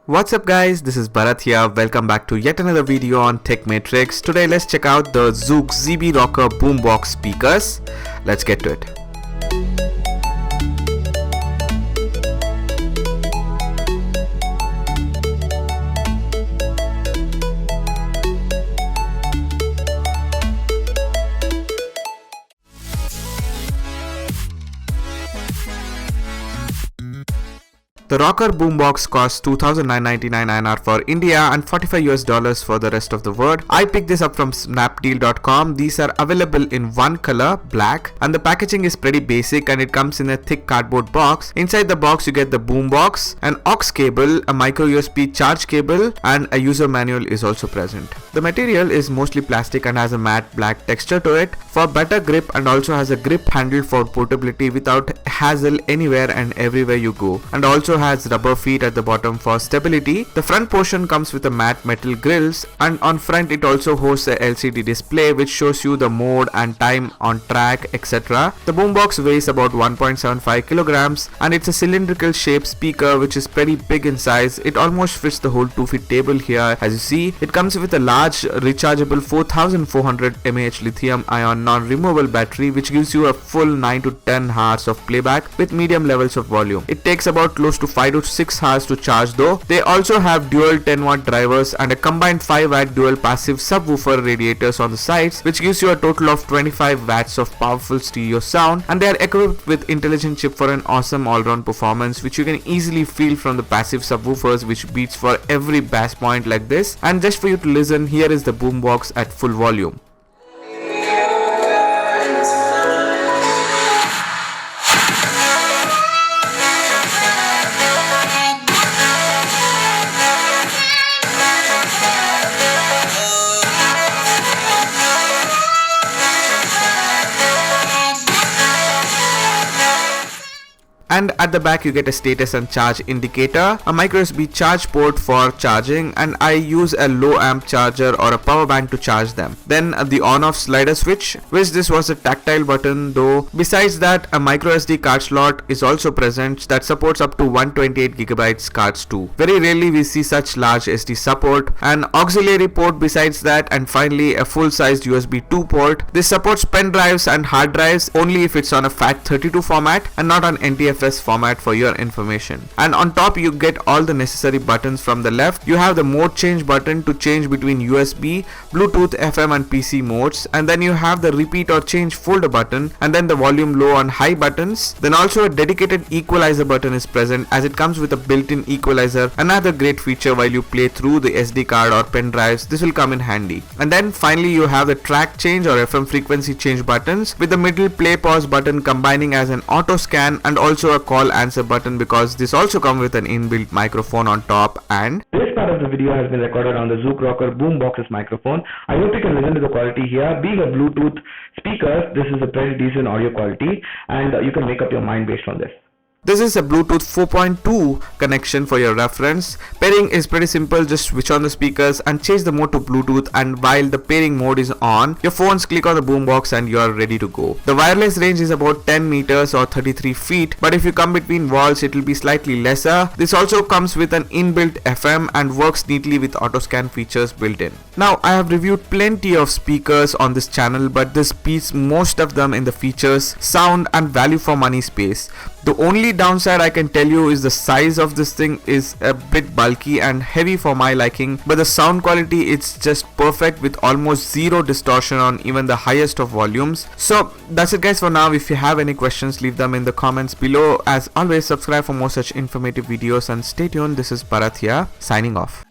What's up guys, this is Bharat here. Welcome back to yet another video on Tech Matrix. Today let's check out the Zouk ZB Rocker Boombox speakers. Let's get to it. The Rocker Boombox costs 2,999 INR for India and $45 for the rest of the world. I picked this up from Snapdeal.com. These are available in one color, black, and the packaging is pretty basic and it comes in a thick cardboard box. Inside the box you get the boombox, an aux cable, a micro USB charge cable, and a user manual is also present. The material is mostly plastic and has a matte black texture to it for better grip, and also has a grip handle for portability without hassle anywhere and everywhere you go, and also has rubber feet at the bottom for stability. The front portion comes with a matte metal grills, and on front it also hosts a LCD display which shows you the mode and time on track, etc. The boombox weighs about 1.75 kilograms and it's a cylindrical shaped speaker which is pretty big in size. It almost fits the whole 2-feet table here. As you see, it comes with a large rechargeable 4400 mAh lithium ion non-removable battery which gives you a full 9 to 10 hours of playback with medium levels of volume. It takes about close to 5 to 6 hours to charge though. They also have dual 10-watt drivers and a combined 5-watt dual passive subwoofer radiators on the sides which gives you a total of 25 watts of powerful stereo sound, and they are equipped with intelligent chip for an awesome all-round performance which you can easily feel from the passive subwoofers which beats for every bass point like this. And just for you to listen, here is the boombox at full volume. And at the back you get a status and charge indicator, a micro USB charge port for charging, and I use a low amp charger or a power bank to charge them. Then the on off slider switch, which this was a tactile button though. Besides that, a micro SD card slot is also present that supports up to 128GB cards too. Very rarely we see such large SD support. An auxiliary port besides that, and finally a full sized USB 2 port. This supports pen drives and hard drives only if it's on a FAT32 format and not on NTFS format for your information. And on top you get all the necessary buttons. From the left you have the mode change button to change between USB, Bluetooth, FM and PC modes, and then you have the repeat or change folder button, and then the volume low and high buttons. Then also a dedicated equalizer button is present as it comes with a built-in equalizer, another great feature while you play through the SD card or pen drives. This will come in handy. And then finally you have the track change or FM frequency change buttons with the middle play pause button combining as an auto scan, and also a call answer button because this also comes with an inbuilt microphone on top. And this part of the video has been recorded on the Zouk Rocker Boombox's microphone. I hope you can listen to the quality here. Being a Bluetooth speaker, this is a pretty decent audio quality, and you can make up your mind based on this. This is a Bluetooth 4.2 connection for your reference. Pairing is pretty simple, just switch on the speakers and change the mode to Bluetooth, and while the pairing mode is on, your phones click on the boombox and you are ready to go. The wireless range is about 10 meters or 33 feet, but if you come between walls it will be slightly lesser. This also comes with an inbuilt FM and works neatly with auto scan features built in. Now I have reviewed plenty of speakers on this channel, but this beats most of them in the features, sound and value for money space. The only downside I can tell you is the size of this thing is a bit bulky and heavy for my liking, but the sound quality it's just perfect with almost zero distortion on even the highest of volumes. So that's it guys for now. If you have any questions, leave them in the comments below. As always, subscribe for more such informative videos and stay tuned. This is Bharat here, signing off.